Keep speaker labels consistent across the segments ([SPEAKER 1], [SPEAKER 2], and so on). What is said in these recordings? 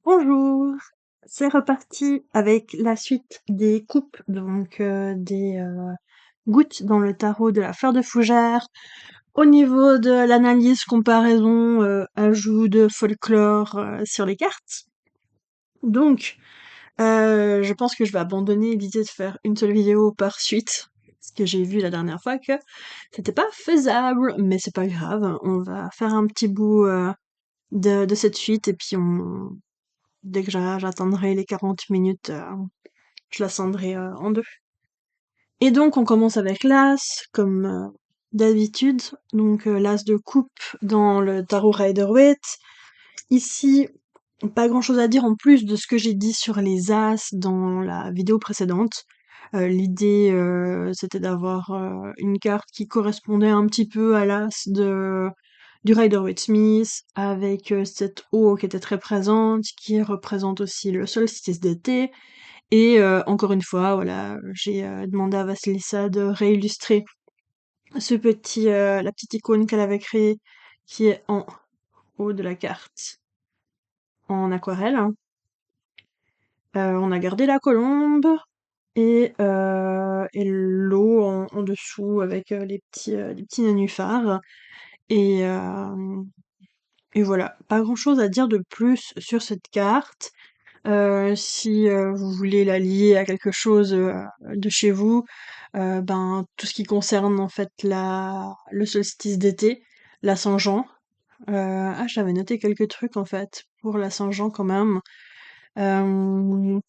[SPEAKER 1] Bonjour, c'est reparti avec la suite des coupes, donc des gouttes dans le tarot de la fleur de fougère. Au niveau de l'analyse, comparaison, ajout de folklore sur les cartes. Donc, je pense que je vais abandonner l'idée de faire une seule vidéo par suite, parce que j'ai vu la dernière fois que c'était pas faisable, mais c'est pas grave, on va faire un petit bout de cette suite et puis dès que j'atteindrai les 40 minutes, je la scindrai en deux. Et donc on commence avec l'As, comme d'habitude. Donc l'As de coupe dans le tarot Rider-Waite. Ici, pas grand-chose à dire en plus de ce que j'ai dit sur les As dans la vidéo précédente. L'idée, c'était d'avoir une carte qui correspondait un petit peu à l'As du Rider-Waite-Smith, avec cette eau qui était très présente, qui représente aussi le solstice d'été. Et encore une fois, voilà, j'ai demandé à Vasilissa de réillustrer la petite icône qu'elle avait créée, qui est en haut de la carte, en aquarelle, hein. On a gardé la colombe et l'eau en dessous avec les petits nénuphars. Et, euh, et voilà, pas grand-chose à dire de plus sur cette carte. Si vous voulez la lier à quelque chose de chez vous, ben tout ce qui concerne en fait le solstice d'été, la Saint-Jean. J'avais noté quelques trucs en fait pour la Saint-Jean quand même. Euh,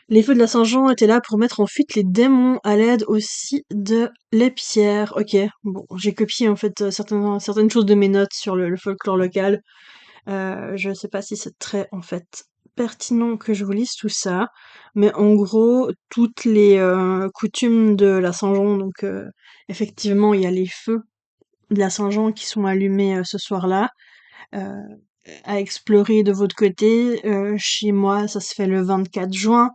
[SPEAKER 1] les feux de la Saint-Jean étaient là pour mettre en fuite les démons à l'aide aussi de les pierres. Ok, bon, j'ai copié en fait certaines choses de mes notes sur le folklore local. Je sais pas si c'est très, en fait, pertinent que je vous lise tout ça, mais en gros, toutes les coutumes de la Saint-Jean, donc effectivement, il y a les feux de la Saint-Jean qui sont allumés ce soir-là, euh, à explorer de votre côté. Chez moi, ça se fait le 24 juin.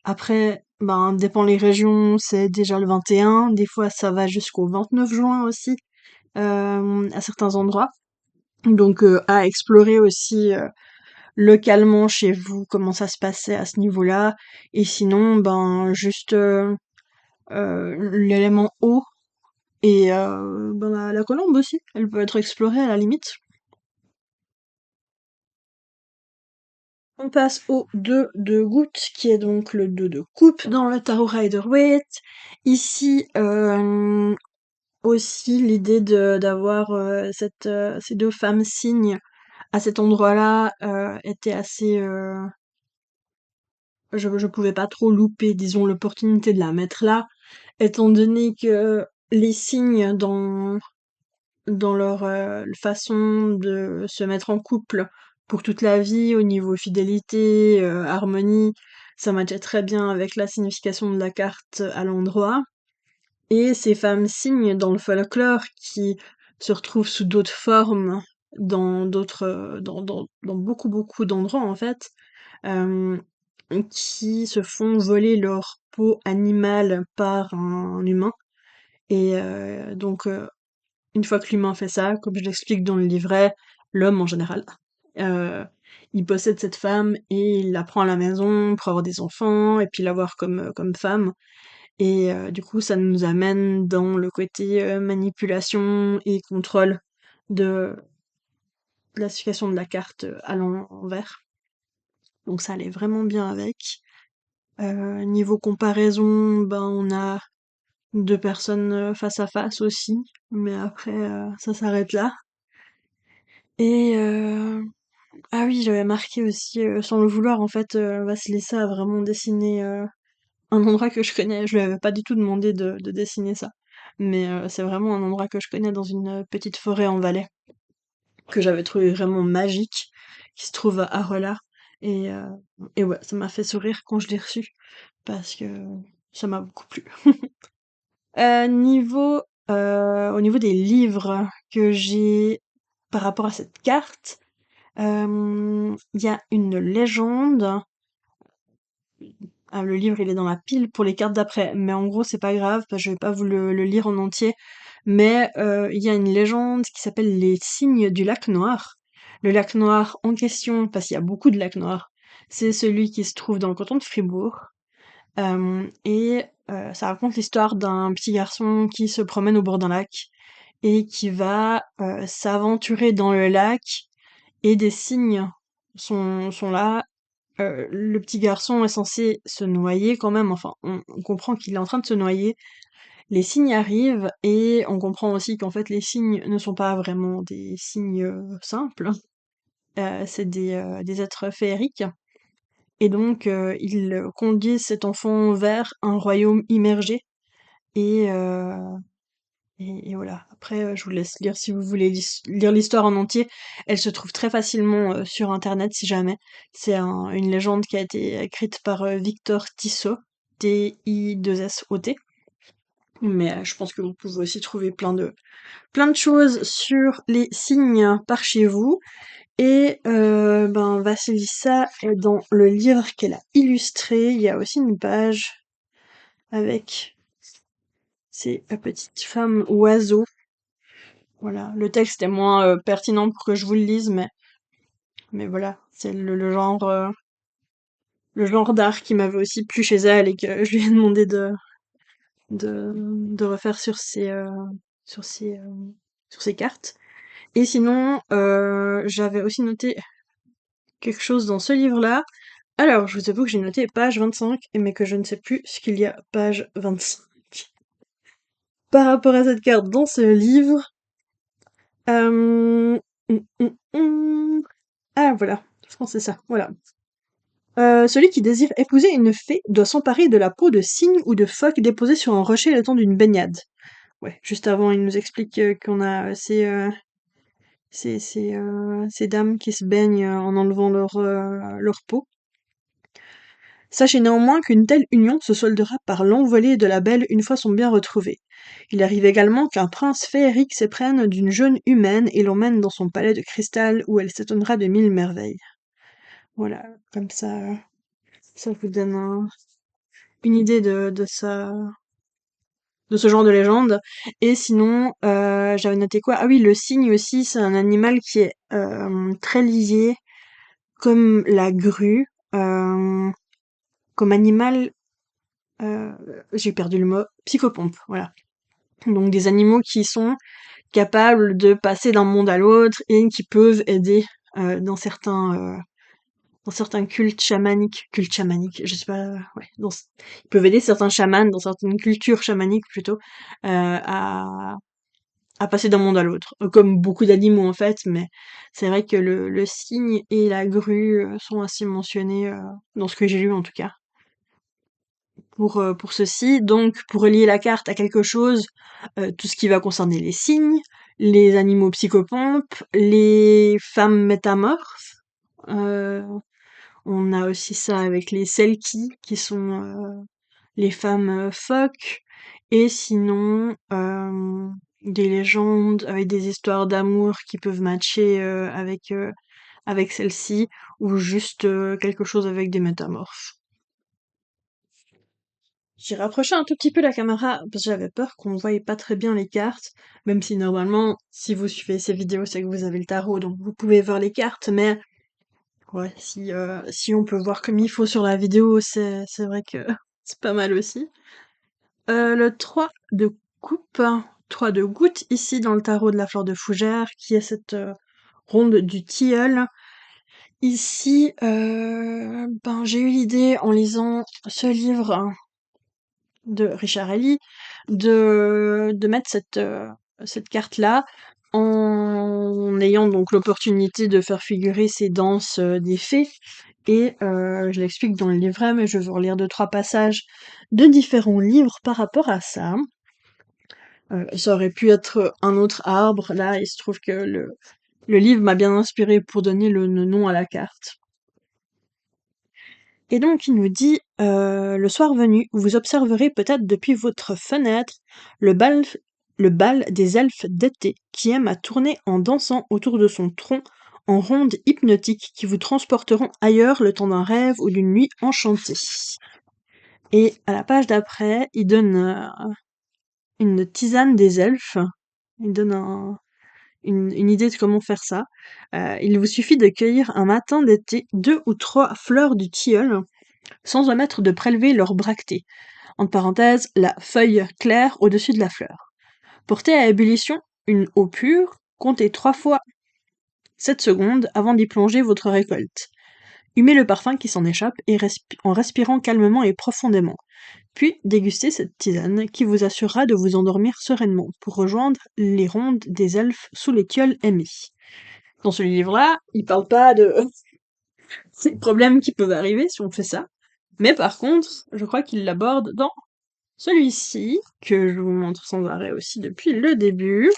[SPEAKER 1] Après, ben, dépend les régions, c'est déjà le 21. Des fois, ça va jusqu'au 29 juin aussi, à certains endroits. Donc, à explorer aussi localement chez vous, comment ça se passait à ce niveau-là. Et sinon, ben, juste l'élément eau et ben, la colombe aussi. Elle peut être explorée à la limite. On passe au 2 de gouttes, qui est donc le 2 de coupe dans le tarot Rider-Waite. Ici, aussi l'idée d'avoir ces deux femmes signes à cet endroit-là était assez je pouvais pas trop louper, disons, l'opportunité de la mettre là, étant donné que les signes dans leur façon de se mettre en couple pour toute la vie, au niveau fidélité, harmonie, ça matchait très bien avec la signification de la carte à l'endroit. Et ces femmes signes dans le folklore qui se retrouvent sous d'autres formes dans beaucoup d'endroits en fait, euh, qui se font voler leur peau animale par un humain. Et donc, une fois que l'humain fait ça, comme je l'explique dans le livret, l'homme en général, euh, il possède cette femme et il la prend à la maison pour avoir des enfants et puis l'avoir comme femme. Et du coup, ça nous amène dans le côté manipulation et contrôle de la situation de la carte à l'envers. Donc ça allait vraiment bien avec. Niveau comparaison, ben on a deux personnes face à face aussi, mais après ça s'arrête là. Et ah oui, j'avais marqué aussi, sans le vouloir en fait, Vasilissa a vraiment dessiné un endroit que je connais. Je lui avais pas du tout demandé de dessiner ça, mais c'est vraiment un endroit que je connais dans une petite forêt en Valais que j'avais trouvé vraiment magique, qui se trouve à Arolla. Et, euh, et ouais, ça m'a fait sourire quand je l'ai reçu parce que ça m'a beaucoup plu. Au niveau des livres que j'ai par rapport à cette carte, il y a une légende. Ah, le livre, il est dans la pile pour les cartes d'après, mais en gros, c'est pas grave, parce que je vais pas vous le lire en entier. Mais il y a une légende qui s'appelle les signes du lac noir. Le lac noir en question, parce qu'il y a beaucoup de lacs noirs, C'est celui qui se trouve dans le canton de Fribourg. Et ça raconte l'histoire d'un petit garçon qui se promène au bord d'un lac et qui va s'aventurer dans le lac et des cygnes sont là. Le petit garçon est censé se noyer quand même, enfin on comprend qu'il est en train de se noyer. Les cygnes arrivent et on comprend aussi qu'en fait les cygnes ne sont pas vraiment des cygnes simples, c'est des êtres féeriques. Et donc ils conduisent cet enfant vers un royaume immergé et, euh, et voilà. Après, je vous laisse lire si vous voulez lire l'histoire en entier. Elle se trouve très facilement sur Internet si jamais. C'est une légende qui a été écrite par Victor Tissot, T-I-2-S-O-T. Mais je pense que vous pouvez aussi trouver plein de choses sur les signes par chez vous. Et ben Vassilissa est dans le livre qu'elle a illustré. Il y a aussi une page avec ces petites femmes oiseaux. Voilà, le texte est moins pertinent pour que je vous le lise, mais voilà, c'est le genre d'art qui m'avait aussi plu chez elle et que je lui ai demandé de refaire sur ses, sur ses cartes. Et sinon, j'avais aussi noté quelque chose dans ce livre-là. Alors, je vous avoue que j'ai noté page 25, mais que je ne sais plus ce qu'il y a page 25 par rapport à cette carte dans ce livre. Hum, hum. Ah voilà, je pense que c'est ça, voilà. Celui qui désire épouser une fée doit s'emparer de la peau de cygne ou de phoque déposée sur un rocher le temps d'une baignade. Ouais, juste avant, il nous explique qu'on a ces dames qui se baignent en enlevant leur peau. Sachez néanmoins qu'une telle union se soldera par l'envolée de la belle une fois son bien retrouvé. Il arrive également qu'un prince féerique s'éprenne d'une jeune humaine et l'emmène dans son palais de cristal où elle s'étonnera de 1000 merveilles. Voilà, comme ça vous donne une idée de ce genre de légende. Et sinon, j'avais noté quoi? Ah oui, le cygne aussi, c'est un animal qui est très lié, comme la grue, euh, comme animal, euh, j'ai perdu le mot, psychopompe, voilà. Donc des animaux qui sont capables de passer d'un monde à l'autre et qui peuvent aider dans certains cultes chamaniques, je sais pas, ouais, ils peuvent aider certains chamans dans certaines cultures chamaniques plutôt à passer d'un monde à l'autre, comme beaucoup d'animaux en fait, mais c'est vrai que le cygne et la grue sont ainsi mentionnés dans ce que j'ai lu en tout cas. Pour ceci, donc pour relier la carte à quelque chose, tout ce qui va concerner les cygnes, les animaux psychopompes, les femmes métamorphes, euh, on a aussi ça avec les Selkies, qui sont les femmes phoques, et sinon des légendes avec des histoires d'amour qui peuvent matcher avec celle-ci, ou juste quelque chose avec des métamorphes. J'ai rapproché un tout petit peu la caméra parce que j'avais peur qu'on voyait pas très bien les cartes, même si normalement, si vous suivez ces vidéos, c'est que vous avez le tarot, donc vous pouvez voir les cartes, mais ouais, si on peut voir comme il faut sur la vidéo, c'est vrai que c'est pas mal aussi. Le 3 de coupe, 3 de goutte ici dans le tarot de la fleur de fougère, qui est cette ronde du tilleul. Ici, ben j'ai eu l'idée en lisant ce livre de Richard Halley de mettre cette carte-là en ayant donc l'opportunité de faire figurer ces danses des fées. Et je l'explique dans le livret, mais je veux relire 2-3 passages de différents livres par rapport à ça. Ça aurait pu être un autre arbre. Là, il se trouve que le livre m'a bien inspiré pour donner le nom à la carte. Et donc il nous dit le soir venu, vous observerez peut-être depuis votre fenêtre le bal, le bal des elfes d'été qui aiment à tourner en dansant autour de son tronc en rondes hypnotiques qui vous transporteront ailleurs le temps d'un rêve ou d'une nuit enchantée. Et à la page d'après, il donne une tisane des elfes. Il donne une idée de comment faire ça. Il vous suffit de cueillir un matin d'été 2 ou 3 fleurs du tilleul, sans omettre de prélever leurs bractées, entre parenthèses, la feuille claire au-dessus de la fleur. Portez à ébullition une eau pure, comptez 3 fois 7 secondes avant d'y plonger votre récolte. Humez le parfum qui s'en échappe et en respirant calmement et profondément. Puis dégustez cette tisane qui vous assurera de vous endormir sereinement pour rejoindre les rondes des elfes sous les tilleuls aimés. Dans ce livre-là, il parle pas de ces problèmes qui peuvent arriver si on fait ça. Mais par contre, je crois qu'il l'aborde dans celui-ci, que je vous montre sans arrêt aussi depuis le début.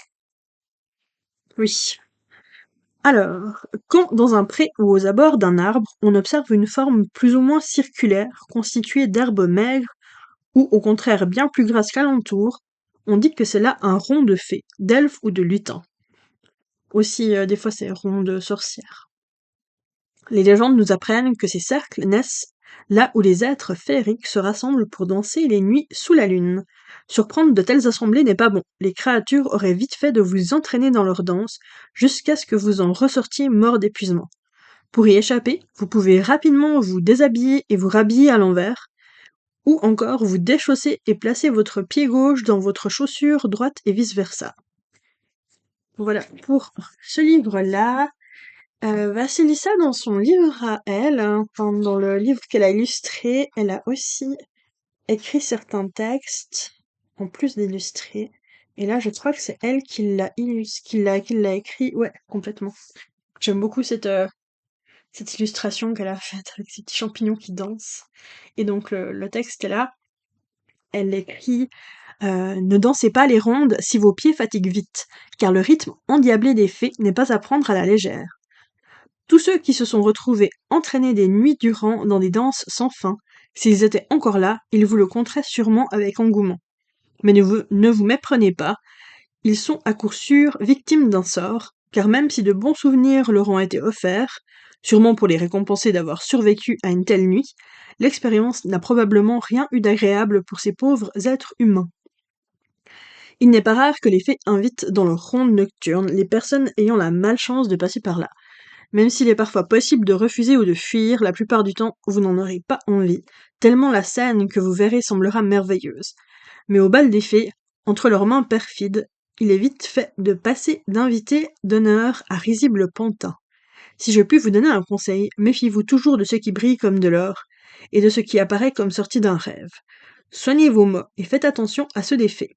[SPEAKER 1] Oui. Alors, quand dans un pré ou aux abords d'un arbre, on observe une forme plus ou moins circulaire, constituée d'herbes maigres, ou au contraire bien plus grasse qu'alentour, on dit que c'est là un rond de fée, d'elfe ou de lutin. Aussi, des fois c'est rond de sorcière. Les légendes nous apprennent que ces cercles naissent là où les êtres féeriques se rassemblent pour danser les nuits sous la lune. Surprendre de telles assemblées n'est pas bon, les créatures auraient vite fait de vous entraîner dans leur danse, jusqu'à ce que vous en ressortiez mort d'épuisement. Pour y échapper, vous pouvez rapidement vous déshabiller et vous rhabiller à l'envers, ou encore vous déchausser et placer votre pied gauche dans votre chaussure droite et vice-versa. Voilà, pour ce livre-là, Vassilissa, dans son livre à elle, hein, enfin, dans le livre qu'elle a illustré, elle a aussi écrit certains textes, en plus d'illustrer. Et là, je crois que c'est elle qui l'a écrit, ouais, complètement. J'aime beaucoup cette illustration qu'elle a faite avec ces petits champignons qui dansent. Et donc, le texte est là. Elle écrit ne dansez pas les rondes si vos pieds fatiguent vite, car le rythme endiablé des fées n'est pas à prendre à la légère. Tous ceux qui se sont retrouvés entraînés des nuits durant dans des danses sans fin, s'ils étaient encore là, ils vous le conteraient sûrement avec engouement. Mais ne vous méprenez pas, ils sont à coup sûr victimes d'un sort, car même si de bons souvenirs leur ont été offerts, sûrement pour les récompenser d'avoir survécu à une telle nuit, l'expérience n'a probablement rien eu d'agréable pour ces pauvres êtres humains. Il n'est pas rare que les fées invitent dans leurs rondes nocturnes les personnes ayant la malchance de passer par là. Même s'il est parfois possible de refuser ou de fuir, la plupart du temps vous n'en aurez pas envie, tellement la scène que vous verrez semblera merveilleuse. Mais au bal des fées, entre leurs mains perfides, il est vite fait de passer d'invité d'honneur à risible pantin. Si je puis vous donner un conseil, méfiez-vous toujours de ce qui brille comme de l'or, et de ce qui apparaît comme sorti d'un rêve. Soignez vos mots et faites attention à ceux des fées.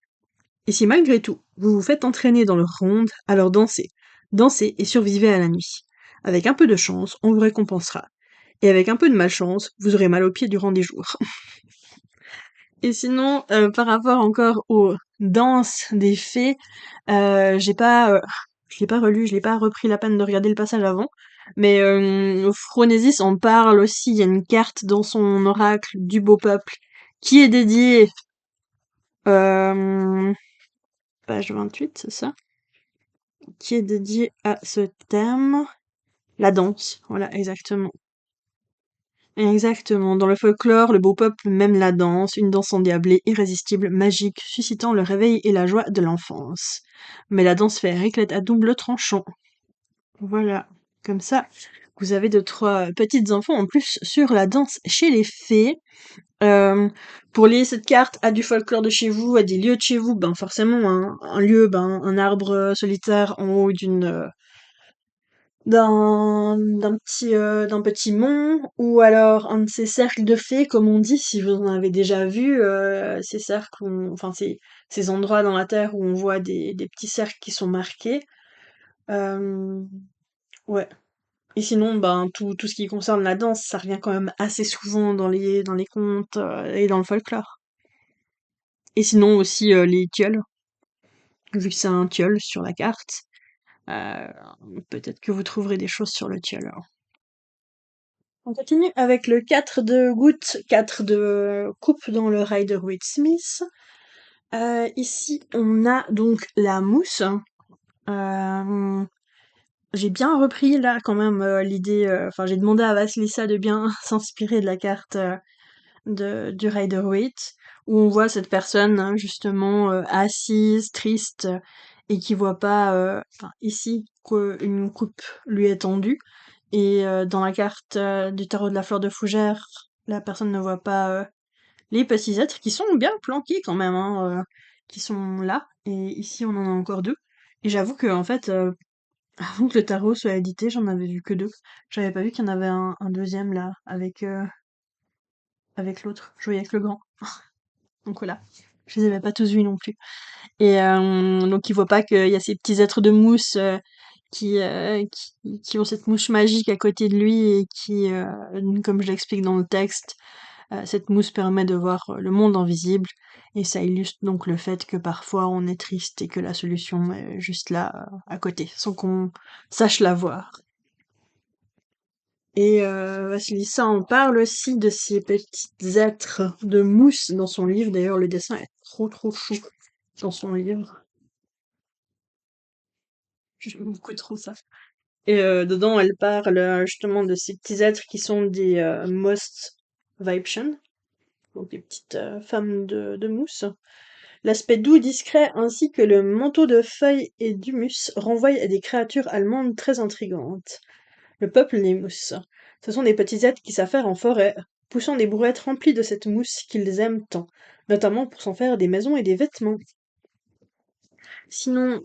[SPEAKER 1] Et si malgré tout, vous vous faites entraîner dans leur ronde, alors dansez. Dansez et survivez à la nuit. Avec un peu de chance, on vous récompensera. Et avec un peu de malchance, vous aurez mal aux pieds durant des jours. Et sinon, par rapport encore aux danses des fées, je l'ai pas relu, je l'ai pas repris la peine de regarder le passage avant. Mais Phronésis en parle aussi, il y a une carte dans son oracle du beau peuple qui est dédiée, euh, page 28, c'est ça? Qui est dédiée à ce thème. La danse, voilà, exactement. Exactement. Dans le folklore, le beau peuple mène la danse, une danse endiablée, irrésistible, magique, suscitant le réveil et la joie de l'enfance. Mais la danse féerique est à double tranchant. Voilà. Comme ça, vous avez deux, trois petites infos en plus sur la danse chez les fées. Pour lier cette carte à du folklore de chez vous, à des lieux de chez vous, ben forcément un lieu, ben un arbre solitaire en haut d'un petit mont, ou alors un de ces cercles de fées, comme on dit, si vous en avez déjà vu, ces cercles enfin ces endroits dans la terre où on voit des petits cercles qui sont marqués. Euh, ouais. Et sinon, ben tout ce qui concerne la danse, ça revient quand même assez souvent dans les contes et dans le folklore. Et sinon aussi les tilleuls, vu que c'est un tilleul sur la carte, euh, peut-être que vous trouverez des choses sur le tilleul. On continue avec le 4 de gouttes, 4 de coupe dans le Rider-Waite-Smith. Ici, on a donc la mousse. Euh, j'ai bien repris là quand même l'idée, enfin j'ai demandé à Vasilissa de bien s'inspirer de la carte du Rider-Waite, où on voit cette personne hein, justement assise, triste, et qui voit pas, enfin ici, qu'une coupe lui est tendue et dans la carte du tarot de la fleur de fougère, la personne ne voit pas les petits êtres qui sont bien planqués quand même, hein, qui sont là. Et ici, on en a encore deux. Et j'avoue que en fait, avant que le tarot soit édité, j'en avais vu que deux. J'avais pas vu qu'il y en avait un deuxième là avec l'autre. Je voyais que le grand. Donc voilà. Je les avais pas tous vus non plus. Et donc il voit pas qu'il y a ces petits êtres de mousse qui ont cette mouche magique à côté de lui et qui, comme je l'explique dans le texte, cette mousse permet de voir le monde invisible et ça illustre donc le fait que parfois on est triste et que la solution est juste là, à côté, sans qu'on sache la voir. Et Vassilissa en parle aussi de ces petits êtres de mousse dans son livre. D'ailleurs, le dessin est trop trop chou dans son livre. J'aime beaucoup trop ça. Et dedans, elle parle justement de ces petits êtres qui sont des Most Vibration, donc des petites femmes de mousse. L'aspect doux, discret, ainsi que le manteau de feuilles et d'humus renvoient à des créatures allemandes très intrigantes. Le peuple des mousses. Ce sont des petits êtres qui s'affairent en forêt, poussant des brouettes remplies de cette mousse qu'ils aiment tant, notamment pour s'en faire des maisons et des vêtements. Sinon,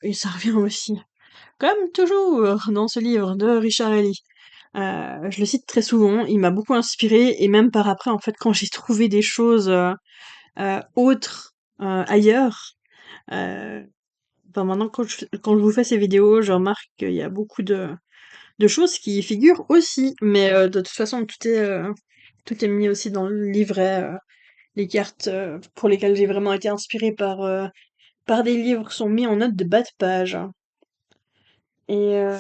[SPEAKER 1] et ça revient aussi, comme toujours dans ce livre de Richard Halley, je le cite très souvent, il m'a beaucoup inspiré, et même par après, en fait, quand j'ai trouvé des choses autres ailleurs, euh, enfin maintenant quand je vous fais ces vidéos, je remarque qu'il y a beaucoup de choses qui y figurent aussi, mais de toute façon tout est mis aussi dans le livret. Les cartes pour lesquelles j'ai vraiment été inspirée par des livres sont mis en note de bas de page. Et, euh,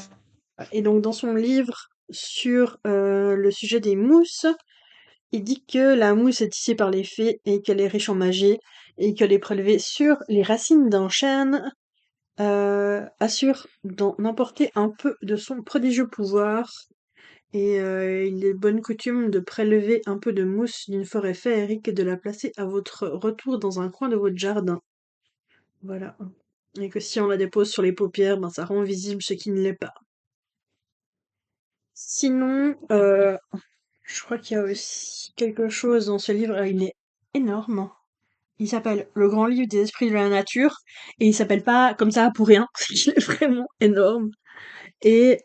[SPEAKER 1] et donc dans son livre sur le sujet des mousses, il dit que la mousse est tissée par les fées et qu'elle est riche en magie et qu'elle est prélevée sur les racines d'un chêne assure d'en emporter un peu de son prodigieux pouvoir. Et il est de bonne coutume de prélever un peu de mousse d'une forêt féerique et de la placer à votre retour dans un coin de votre jardin. Voilà. Et que si on la dépose sur les paupières, ben ça rend visible ce qui ne l'est pas. Sinon, je crois qu'il y a aussi quelque chose dans ce livre, il est énorme. Il s'appelle Le Grand Livre des Esprits de la Nature, et il s'appelle pas comme ça pour rien, il est vraiment énorme. Et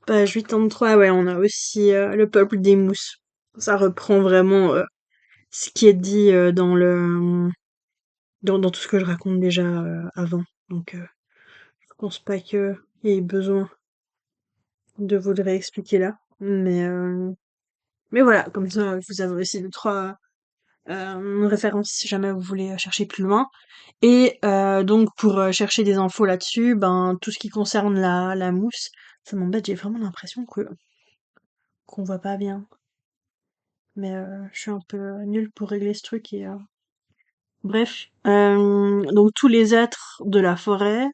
[SPEAKER 1] page 83, ouais, on a aussi Le Peuple des Mousses. Ça reprend vraiment ce qui est dit dans tout ce que je raconte déjà avant. Donc, je pense pas qu'il y ait besoin de vous le réexpliquer là. Mais voilà, comme ça, vous avez aussi deux, trois références si jamais vous voulez chercher plus loin. Et donc, pour chercher des infos là-dessus, ben, tout ce qui concerne la mousse, ça m'embête, j'ai vraiment l'impression qu'on voit pas bien. Mais je suis un peu nulle pour régler ce truc et bref. Donc tous les êtres de la forêt,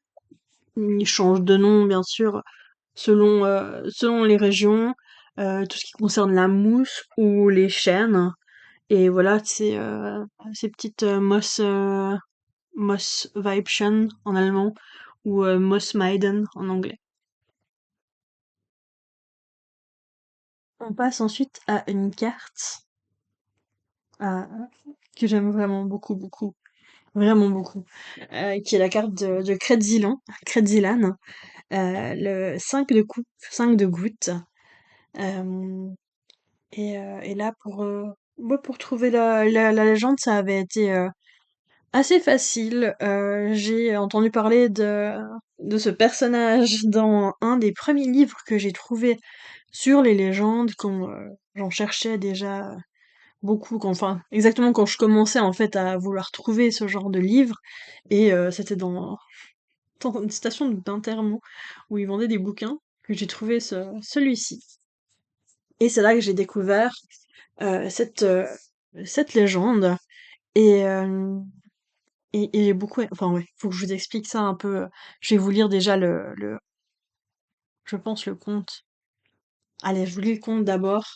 [SPEAKER 1] ils changent de nom bien sûr selon les régions, tout ce qui concerne la mousse ou les chênes. Et voilà, c'est ces petites Moss Weibchen en allemand ou Moss Maiden en anglais. On passe ensuite à une carte euh, que j'aime vraiment beaucoup, beaucoup. Vraiment beaucoup. Qui est la carte de Kretzilan, le 5 de coupe, 5 de gouttes. Euh, et là, moi, pour trouver la légende, ça avait été assez facile. J'ai entendu parler de ce personnage dans un des premiers livres que j'ai trouvé sur les légendes, quand j'en cherchais déjà beaucoup, enfin, exactement quand je commençais en fait à vouloir trouver ce genre de livre. Et c'était dans une station d'Intermo où ils vendaient des bouquins que j'ai trouvé celui-ci. Et c'est là que j'ai découvert cette légende. Et, et j'ai beaucoup... Enfin ouais, faut que je vous explique ça un peu. Je vais vous lire déjà je pense le conte. Allez, je vous lis le conte d'abord.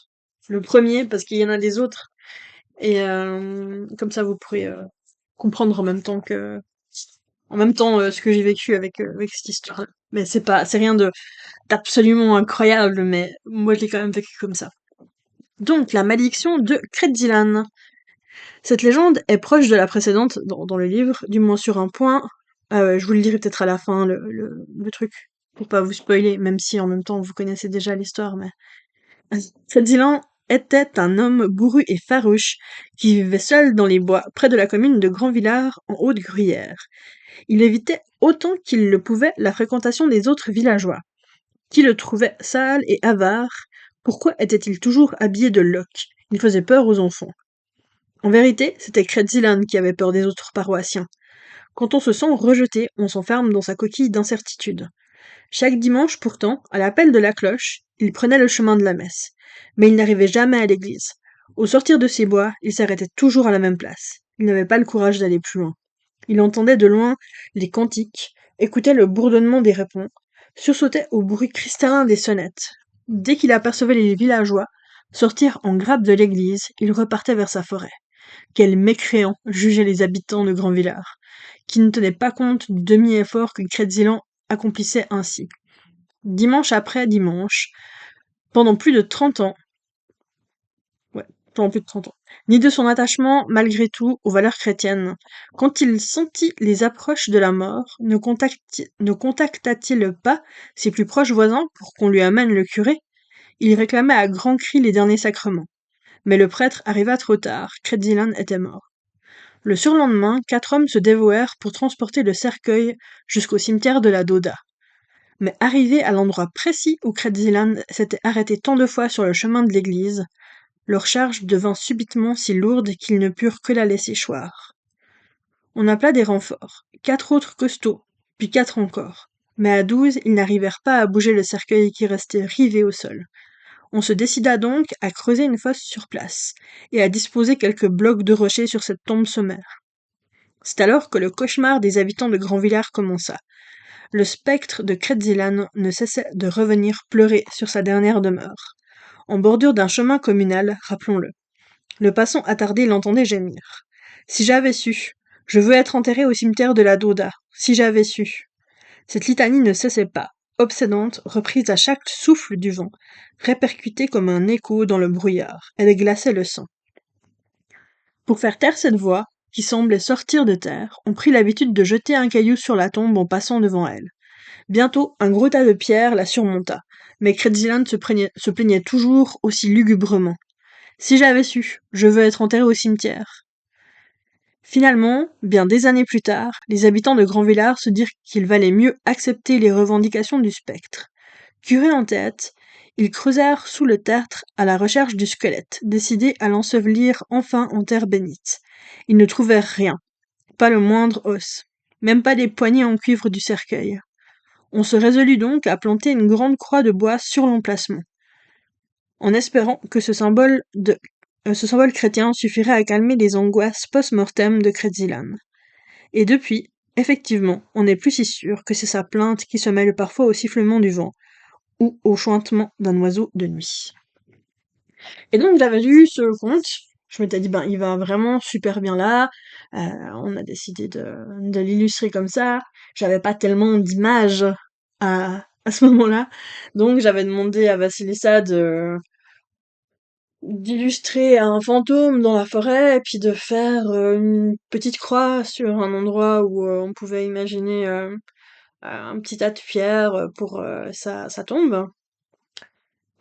[SPEAKER 1] Le premier, parce qu'il y en a des autres. Et comme ça, vous pourrez comprendre en même temps que en même temps ce que j'ai vécu avec cette histoire-là. Mais c'est rien d'absolument incroyable, mais moi je l'ai quand même vécu comme ça. Donc, la malédiction de Credzilan. Cette légende est proche de la précédente dans le livre, du moins sur un point. Je vous le dirai peut-être à la fin, le truc, pour pas vous spoiler, même si en même temps vous connaissez déjà l'histoire, mais... Credzilan était un homme bourru et farouche, qui vivait seul dans les bois, près de la commune de Grand-Villard, en Haute-Gruyère. Il évitait autant qu'il le pouvait la fréquentation des autres villageois, qui le trouvaient sale et avare. Pourquoi était-il toujours habillé de loques? Il faisait peur aux enfants. En vérité, c'était Credzilan qui avait peur des autres paroissiens. Quand on se sent rejeté, on s'enferme dans sa coquille d'incertitude. Chaque dimanche, pourtant, à l'appel de la cloche, il prenait le chemin de la messe. Mais il n'arrivait jamais à l'église. Au sortir de ces bois, il s'arrêtait toujours à la même place. Il n'avait pas le courage d'aller plus loin. Il entendait de loin les cantiques, écoutait le bourdonnement des répons, sursautait au bruit cristallin des sonnettes. Dès qu'il apercevait les villageois sortir en grappe de l'église, il repartait vers sa forêt. Quel mécréant, jugeaient les habitants de Grand-Villard, qui ne tenaient pas compte du demi-effort que Credzilan accomplissait ainsi. Dimanche après dimanche, pendant plus de 30 ans, ouais, pendant plus de 30 ans, ni de son attachement, malgré tout, aux valeurs chrétiennes. Quand il sentit les approches de la mort, ne contacta-t-il pas ses plus proches voisins pour qu'on lui amène le curé? Il réclamait à grands cris les derniers sacrements. Mais le prêtre arriva trop tard, Credzilan était mort. Le surlendemain, 4 hommes se dévouèrent pour transporter le cercueil jusqu'au cimetière de la Doda. Mais arrivés à l'endroit précis où Credzilan s'était arrêté tant de fois sur le chemin de l'église, leur charge devint subitement si lourde qu'ils ne purent que la laisser choir. On appela des renforts, 4 autres costauds, puis 4 encore. Mais à 12, ils n'arrivèrent pas à bouger le cercueil qui restait rivé au sol. On se décida donc à creuser une fosse sur place, et à disposer quelques blocs de rochers sur cette tombe sommaire. C'est alors que le cauchemar des habitants de Grand-Villard commença. Le spectre de Credzilan ne cessait de revenir pleurer sur sa dernière demeure. En bordure d'un chemin communal, rappelons-le. Le passant attardé l'entendait gémir. Si j'avais su. Je veux être enterré au cimetière de la Doda. Si j'avais su. Cette litanie ne cessait pas, obsédante, reprise à chaque souffle du vent, répercutée comme un écho dans le brouillard. Elle glaçait le sang. Pour faire taire cette voix, qui semblait sortir de terre, on prit l'habitude de jeter un caillou sur la tombe en passant devant elle. Bientôt, un gros tas de pierres la surmonta, mais Credzilan se plaignait toujours aussi lugubrement. Si j'avais su, je veux être enterré au cimetière. Finalement, bien des années plus tard, les habitants de Grand-Villard se dirent qu'il valait mieux accepter les revendications du spectre. Curé en tête, ils creusèrent sous le tertre à la recherche du squelette, décidés à l'ensevelir enfin en terre bénite. Ils ne trouvèrent rien, pas le moindre os, même pas des poignées en cuivre du cercueil. On se résolut donc à planter une grande croix de bois sur l'emplacement, en espérant que ce symbole chrétien suffirait à calmer les angoisses post-mortem de Credzilan. Et depuis, effectivement, on n'est plus si sûr que c'est sa plainte qui se mêle parfois au sifflement du vent, ou au chuintement d'un oiseau de nuit. Et donc j'avais lu ce conte, je m'étais dit, ben il va vraiment super bien là, on a décidé de l'illustrer comme ça, j'avais pas tellement d'images à ce moment-là, donc j'avais demandé à Vassilissa d'illustrer un fantôme dans la forêt, et puis de faire une petite croix sur un endroit où on pouvait imaginer un petit tas de pierres pour sa tombe.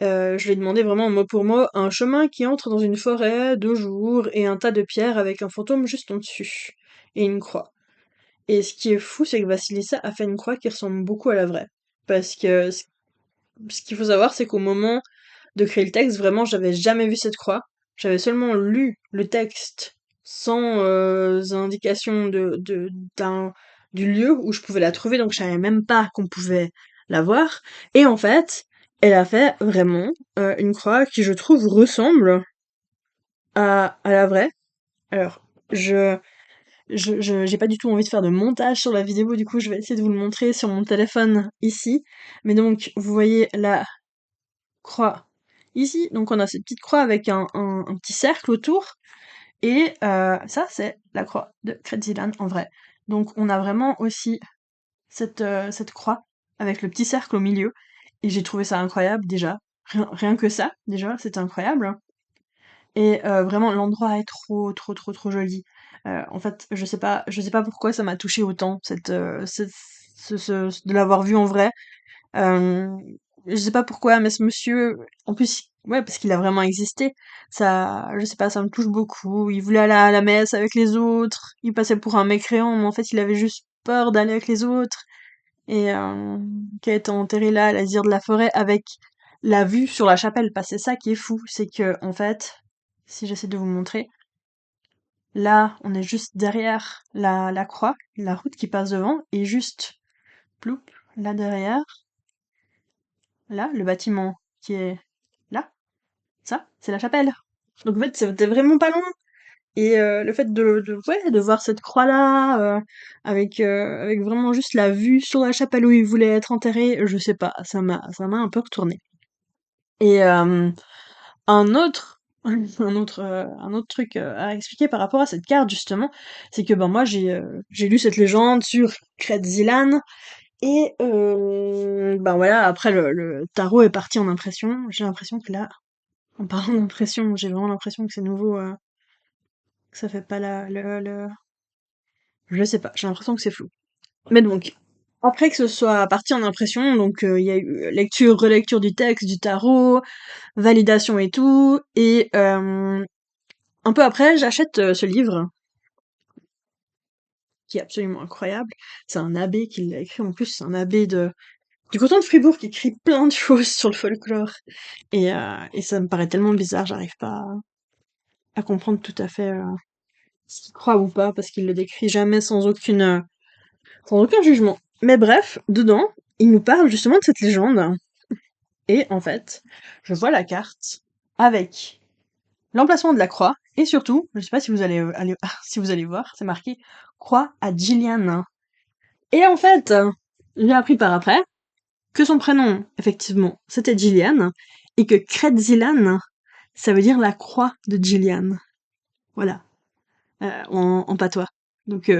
[SPEAKER 1] Je lui ai demandé vraiment mot pour mot un chemin qui entre dans une forêt de jour et un tas de pierres avec un fantôme juste en dessus et une croix. Et ce qui est fou, c'est que Vassilissa a fait une croix qui ressemble beaucoup à la vraie. Parce que ce qu'il faut savoir, c'est qu'au moment de créer le texte, vraiment, j'avais jamais vu cette croix. J'avais seulement lu le texte sans indication du lieu où je pouvais la trouver, donc je savais même pas qu'on pouvait la voir. Et en fait, elle a fait vraiment une croix qui, je trouve, ressemble à la vraie. Alors, j'ai pas du tout envie de faire de montage sur la vidéo, du coup, je vais essayer de vous le montrer sur mon téléphone ici. Mais donc, vous voyez la croix ici. Donc, on a cette petite croix avec un petit cercle autour. Et ça, c'est la croix de Credzilan en vrai. Donc on a vraiment aussi cette croix avec le petit cercle au milieu. Et j'ai trouvé ça incroyable déjà. Rien que ça, déjà, c'était incroyable, hein. Et vraiment l'endroit est trop, trop, trop, trop joli. En fait, je sais pas pourquoi ça m'a touchée autant, de l'avoir vu en vrai. Hem, je sais pas pourquoi, mais ce monsieur, en plus, ouais, parce qu'il a vraiment existé. Ça, je sais pas, ça me touche beaucoup. Il voulait aller à la messe avec les autres. Il passait pour un mécréant, mais en fait, il avait juste peur d'aller avec les autres. Et qui a été enterré là, à l'Azir de la Forêt, avec la vue sur la chapelle. Parce que c'est ça qui est fou, c'est que en fait, si j'essaie de vous montrer, là, on est juste derrière la croix, la route qui passe devant, et juste, ploup, là derrière, là, le bâtiment qui est là, ça, c'est la chapelle. Donc en fait, c'était vraiment pas loin. Et le fait ouais, de voir cette croix-là, avec vraiment juste la vue sur la chapelle où il voulait être enterré, je sais pas, ça m'a un peu retourné. Et un autre, un autre truc à expliquer par rapport à cette carte justement, c'est que ben moi j'ai lu cette légende sur Kretzilan et ben voilà, après le tarot est parti en impression. J'ai l'impression que là, en parlant d'impression, j'ai vraiment l'impression que c'est nouveau, que ça fait pas je sais pas, j'ai l'impression que c'est flou. Mais donc, après que ce soit parti en impression, donc il y a eu lecture, relecture du texte, du tarot, validation et tout, et un peu après, j'achète ce livre, qui est absolument incroyable. C'est un abbé qui l'a écrit, en plus, c'est un abbé du canton de Fribourg qui écrit plein de choses sur le folklore. Et ça me paraît tellement bizarre, j'arrive pas à comprendre tout à fait ce qu'il croit ou pas, parce qu'il le décrit jamais sans aucun jugement. Mais bref, dedans, il nous parle justement de cette légende. Et en fait, je vois la carte avec l'emplacement de la croix, et surtout, je sais pas si vous allez si vous allez voir, c'est marqué croix à Gillian. Et en fait, j'ai appris par après que son prénom, effectivement, c'était Gillian, et que Kretzilan, ça veut dire la croix de Gillian. Voilà, en patois. Donc,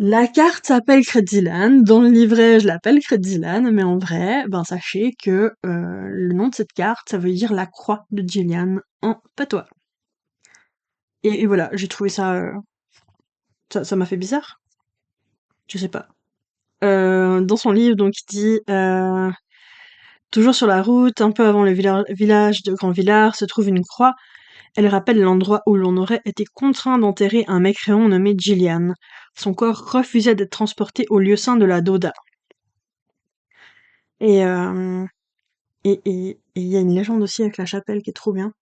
[SPEAKER 1] la carte s'appelle Kretzilan, dans le livret je l'appelle Kretzilan, mais en vrai, ben sachez que le nom de cette carte, ça veut dire la croix de Gillian en patois. Et voilà, j'ai trouvé ça m'a fait bizarre, je sais pas. Dans son livre, donc il dit toujours sur la route, un peu avant le village de Grand Villard, se trouve une croix. Elle rappelle l'endroit où l'on aurait été contraint d'enterrer un mécréant nommé Gillian. Son corps refusait d'être transporté au lieu saint de la Doda. Et il y a une légende aussi avec la chapelle qui est trop bien.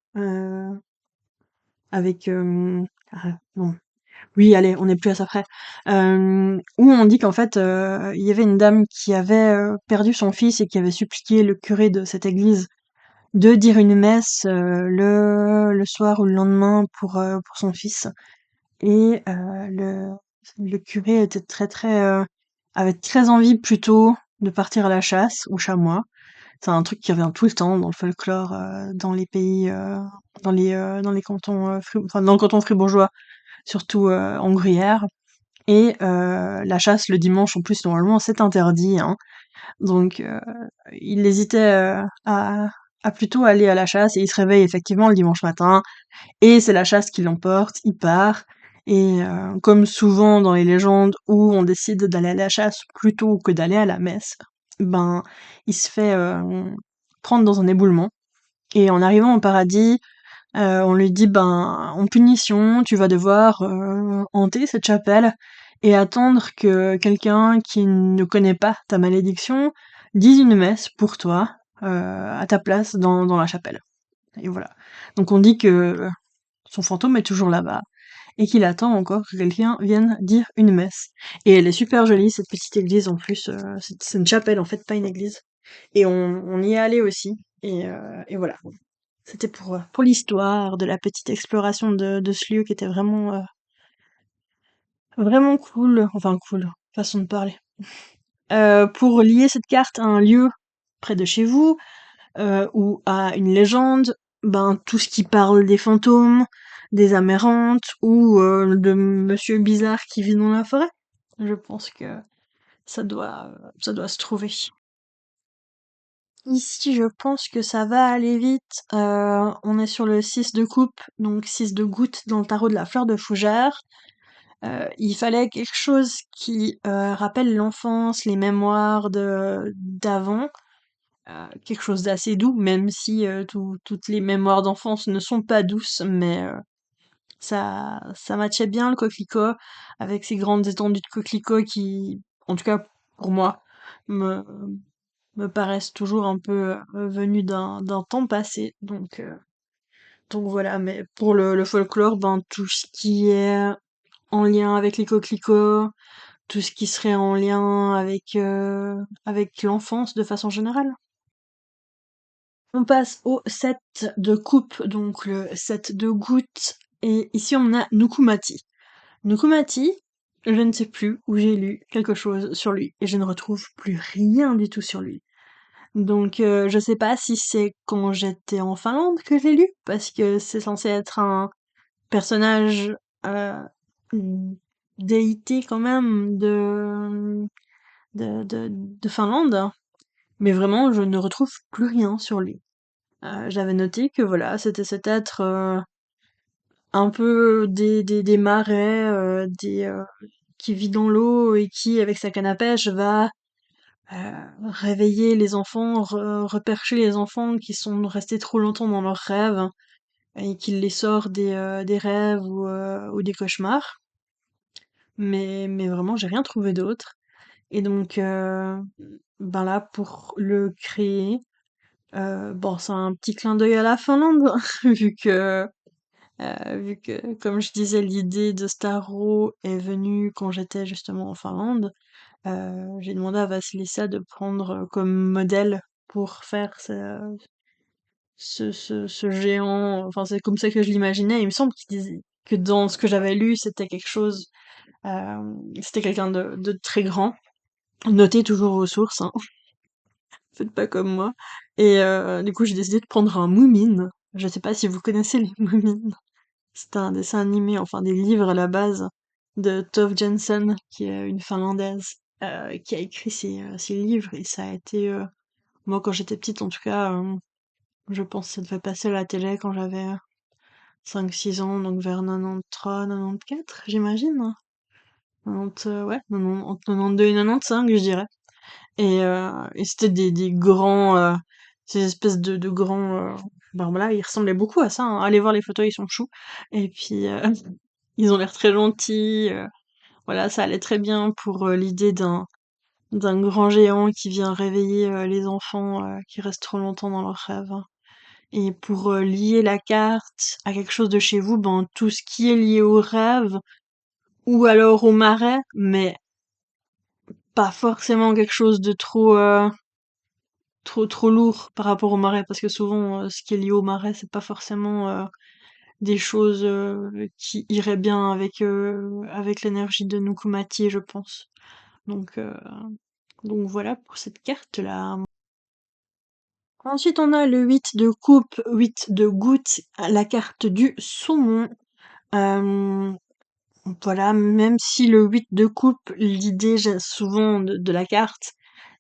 [SPEAKER 1] Avec non. Oui, allez, on n'est plus à ça près. Où on dit qu'en fait, il y avait une dame qui avait perdu son fils et qui avait suppliqué le curé de cette église de dire une messe le soir ou le lendemain pour son fils. Et le curé était avait très envie plutôt de partir à la chasse au chamois. C'est un truc qui revient tout le temps dans le folklore, dans les pays, dans les cantons, enfin dans le canton fribourgeois, surtout en Gruyère. Et la chasse le dimanche, en plus, normalement, c'est interdit, hein. Donc il hésitait à plutôt aller à la chasse et il se réveille effectivement le dimanche matin et c'est la chasse qui l'emporte, il part. Et comme souvent dans les légendes où on décide d'aller à la chasse plutôt que d'aller à la messe, ben il se fait prendre dans un éboulement. Et en arrivant au paradis, on lui dit ben en punition, tu vas devoir hanter cette chapelle et attendre que quelqu'un qui ne connaît pas ta malédiction dise une messe pour toi à ta place dans la chapelle. Et voilà. Donc on dit que son fantôme est toujours là-bas et qu'il attend encore que quelqu'un vienne dire une messe. Et elle est super jolie, cette petite église en plus. C'est une chapelle en fait, pas une église. Et on y est allé aussi. Et voilà. C'était pour l'histoire de la petite exploration de ce lieu qui était vraiment cool. Enfin cool, façon de parler. Pour lier cette carte à un lieu près de chez vous, ou à une légende, ben tout ce qui parle des fantômes, des amérantes ou de Monsieur Bizarre qui vit dans la forêt. Je pense que ça doit se trouver. Ici, je pense que ça va aller vite. On est sur le 6 de coupe, donc 6 de goutte dans le tarot de la fleur de fougère. Il fallait quelque chose qui rappelle l'enfance, les mémoires de d'avant, quelque chose d'assez doux, même si toutes les mémoires d'enfance ne sont pas douces, mais ça matchait bien le coquelicot avec ces grandes étendues de coquelicots qui, en tout cas pour moi, me, me paraissent toujours un peu venues d'un temps passé. Donc voilà, mais pour le folklore, ben tout ce qui est en lien avec les coquelicots, tout ce qui serait en lien avec l'enfance de façon générale. On passe au 7 de coupe, donc le 7 de goutte, et ici on a Nukumati. Nukumati, je ne sais plus où j'ai lu quelque chose sur lui, et je ne retrouve plus rien du tout sur lui. Donc je sais pas si c'est quand j'étais en Finlande que je l'ai lu, parce que c'est censé être un personnage, une déité quand même de Finlande, mais vraiment je ne retrouve plus rien sur lui. J'avais noté que voilà, c'était cet être un peu des marais, qui vit dans l'eau et qui, avec sa canne à pêche, va réveiller les enfants, repercher les enfants qui sont restés trop longtemps dans leurs rêves et qui les sort des rêves ou des cauchemars. Mais vraiment, j'ai rien trouvé d'autre. Et donc, ben là, pour le créer, bon, c'est un petit clin d'œil à la Finlande, vu que vu que, comme je disais, l'idée de Starro est venue quand j'étais justement en Finlande, j'ai demandé à Vasilissa de prendre comme modèle pour faire ce géant. Enfin, c'est comme ça que je l'imaginais. Il me semble qu'il disait que dans ce que j'avais lu, c'était quelque chose, c'était quelqu'un de très grand. Notez toujours vos sources, hein. Faites pas comme moi. Et du coup, j'ai décidé de prendre un Moomin. Je sais pas si vous connaissez les Moomins. C'est un dessin animé, enfin des livres à la base, de Tove Jansson, qui est une Finlandaise, qui a écrit ces livres, et ça a été, moi quand j'étais petite en tout cas, je pense que ça devait passer à la télé quand j'avais 5-6 ans, donc vers 93, 94, j'imagine. 90, ouais, 90 entre 92 et 95, je dirais. Et c'était des grands, ces espèces de grands, ben voilà, ils ressemblaient beaucoup à ça, hein. Allez voir les photos, ils sont choux. Et puis, ils ont l'air très gentils. Voilà, ça allait très bien pour l'idée d'un grand géant qui vient réveiller les enfants qui restent trop longtemps dans leurs rêves, hein. Et pour lier la carte à quelque chose de chez vous, ben tout ce qui est lié au rêve ou alors au marais, mais pas forcément quelque chose de trop lourd par rapport au marais, parce que souvent ce qui est lié au marais, c'est pas forcément des choses qui iraient bien avec l'énergie de Nukumati, je pense. Donc, euh, donc voilà pour cette carte-là. Ensuite, on a le 8 de coupe, 8 de goutte, la carte du saumon. Euh, voilà, même si le 8 de coupe, l'idée souvent de la carte,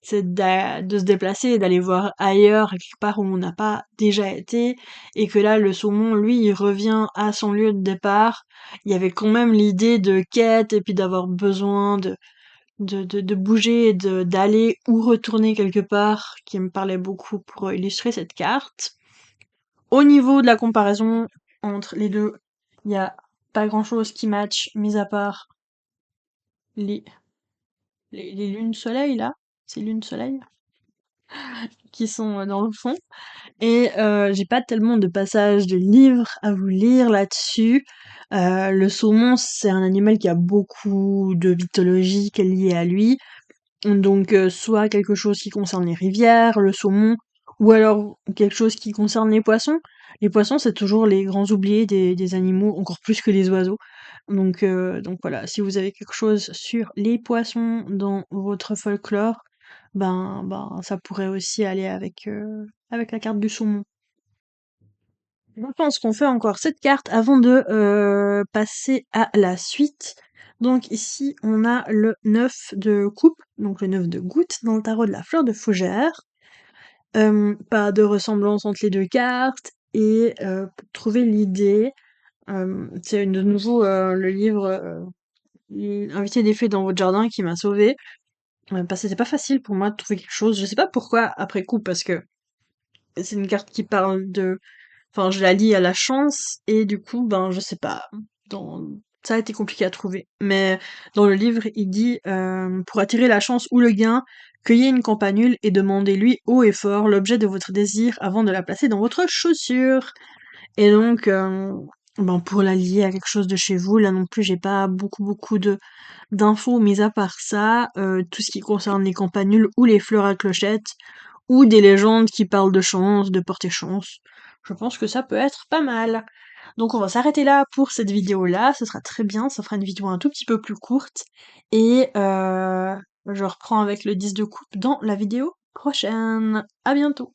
[SPEAKER 1] c'est de se déplacer et d'aller voir ailleurs, quelque part où on n'a pas déjà été, et que là, le saumon, lui, il revient à son lieu de départ. Il y avait quand même l'idée de quête et puis d'avoir besoin de bouger et d'aller ou retourner quelque part, qui me parlait beaucoup pour illustrer cette carte. Au niveau de la comparaison entre les deux, il y a pas grand chose qui match, mis à part les, les lunes soleil là, ces lunes soleil qui sont dans le fond. Et j'ai pas tellement de passages de livres à vous lire là-dessus. Le saumon, c'est un animal qui a beaucoup de mythologie qui est liée à lui. Donc soit quelque chose qui concerne les rivières, le saumon, ou alors quelque chose qui concerne les poissons. Les poissons, c'est toujours les grands oubliés des animaux, encore plus que les oiseaux. Donc voilà, si vous avez quelque chose sur les poissons dans votre folklore, ben ça pourrait aussi aller avec la carte du saumon. Je pense qu'on fait encore cette carte avant de passer à la suite. Donc ici, on a le 9 de coupe, donc le 9 de goutte dans le tarot de la fleur de fougère. Pas de ressemblance entre les deux cartes. Et pour trouver l'idée, c'est de nouveau le livre Inviter des fées dans votre jardin qui m'a sauvée. Parce que c'était pas facile pour moi de trouver quelque chose. Je sais pas pourquoi après coup, parce que c'est une carte qui parle de enfin, je la lis à la chance et du coup, ben, je sais pas. Dans... Ça a été compliqué à trouver. Mais dans le livre, il dit pour attirer la chance ou le gain, cueillez une campanule et demandez-lui haut et fort l'objet de votre désir avant de la placer dans votre chaussure. Et donc, ben, pour la lier à quelque chose de chez vous, là non plus, j'ai pas beaucoup de d'infos, mis à part ça, tout ce qui concerne les campanules ou les fleurs à clochettes, ou des légendes qui parlent de chance, de porter chance. Je pense que ça peut être pas mal. Donc on va s'arrêter là pour cette vidéo-là, ce sera très bien, ça fera une vidéo un tout petit peu plus courte, et je reprends avec le 10 de coupe dans la vidéo prochaine. À bientôt!